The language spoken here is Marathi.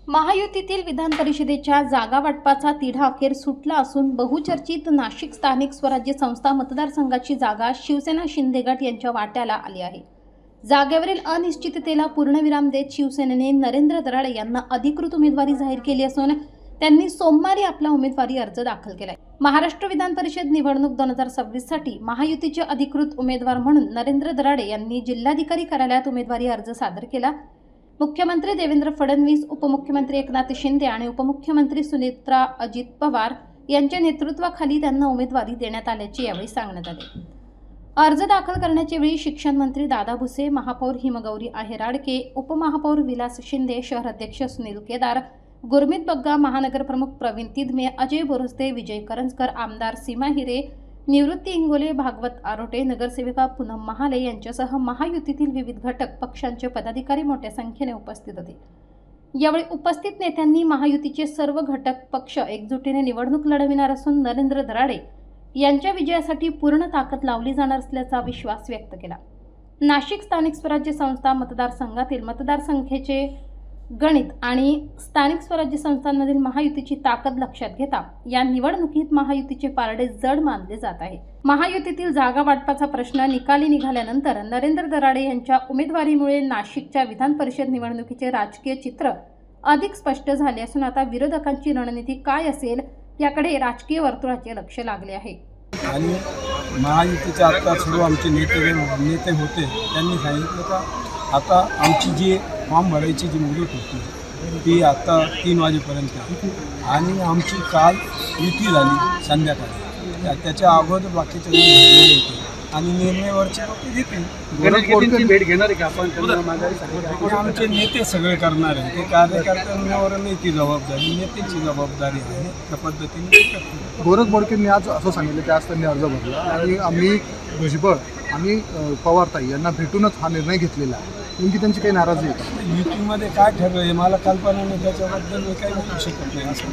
महायुतीतील विधान परिषदेच्या जागा वाटपाचा तिढा अखेर सुटला असून बहुचर्चित नाशिक स्थानिक स्वराज्य संस्था मतदारसंघाची जागा शिवसेना शिंदे गट यांच्या वाट्याला आली आहे। जागेवरील अनिश्चिततेला पूर्णविराम देत शिवसेनेने नरेंद्र दराडे यांना अधिकृत उमेदवारी जाहीर केली असून त्यांनी सोमवारी आपला उमेदवारी अर्ज दाखल केलाय। महाराष्ट्र विधान परिषद निवडणूक 2026 साठी महायुतीचे अधिकृत उमेदवार म्हणून नरेंद्र दराडे यांनी जिल्हाधिकारी कार्यालयात उमेदवारी अर्ज सादर केला। मुख्यमंत्री देवेंद्र फडणवीस, उपमुख्यमंत्री एकनाथ शिंदे आणि उपमुख्यमंत्री सुनेत्रा अजित पवार यांच्या नेतृत्वाखाली त्यांना उमेदवारी देण्यात आल्याचे यावेळी सांगण्यात आले। अर्ज दाखल करण्याच्या वेळी शिक्षण मंत्री दादा भुसे, महापौर हिमगौरी आहेराडके, उपमहापौर विलास शिंदे, शहर अध्यक्ष सुनील केदार, गुरमीत बग्गा, महानगर प्रमुख प्रवीण तिदमे, अजय बोरस्ते, विजय करंजकर, आमदार सीमा हिरे, निवृत्ती इंगोले, भागवत आरोटे, नगरसेविका पूनम महाले यांच्यासह महायुतीतील विविध घटक पक्षांचे पदाधिकारी मोठ्या संख्येने उपस्थित होते। यावेळी उपस्थित नेत्यांनी महायुतीचे सर्व घटक पक्ष एकजुटीने निवडणूक लढविणार असून नरेंद्र दराडे यांच्या विजयासाठी पूर्ण ताकद लावली जाणार असल्याचा विश्वास व्यक्त केला। नाशिक स्थानिक स्वराज्य संस्था मतदारसंघातील मतदारसंख्येचे गणित आणि स्थानिक स्वराज्य संस्थांमधील महायुतीची ताकद लक्षात घेता या निवडणुकीत महायुतीचे पारडे जड मानले जात आहे। महायुतीतील जागा वाटपाचा प्रश्न निकाली निघाल्यानंतर नरेंद्र दराडे यांच्या उमेदवारीमुळे नाशिकच्या विधान परिषद निवडणुकीचे राजकीय चित्र अधिक स्पष्ट झाले असून आता विरोधकांची रणनीती काय असेल याकडे राजकीय वर्तुळाचे लक्ष लागले आहे। आणि महायुतीचे आता सर्व आमचे नेते होते त्यांनी सांगितलं का आता आमची जी फॉर्म भरायची जी मुदत होती ती आता 3 वाजेपर्यंत आणि आमची काल युती झाली संध्याकाळी, त्याच्या अगोदर बाकीचे भरलेले होते आणि निर्णयावरचे लोक घेतील। भेट घेणार आहे का आपण? आमचे नेते सगळे करणार आहे, ते कार्यकर्त्यांवर नाही ती जबाबदारी, नेत्याची जबाबदारी आहे, त्या पद्धतीने करतील। गोरख बोडकेंनी आज असं सांगितलं की आज त्यांनी अर्ज भरला आणि आम्ही भुजबळ आणि पवारताई यांना भेटूनच हा निर्णय घेतलेला आहे। नेमकी त्यांची काही नाराजी आहे? युतीमध्ये काय ठरलं हे मला कल्पना नाही, त्याच्याबद्दल मी काही बोलू शकत नाही असं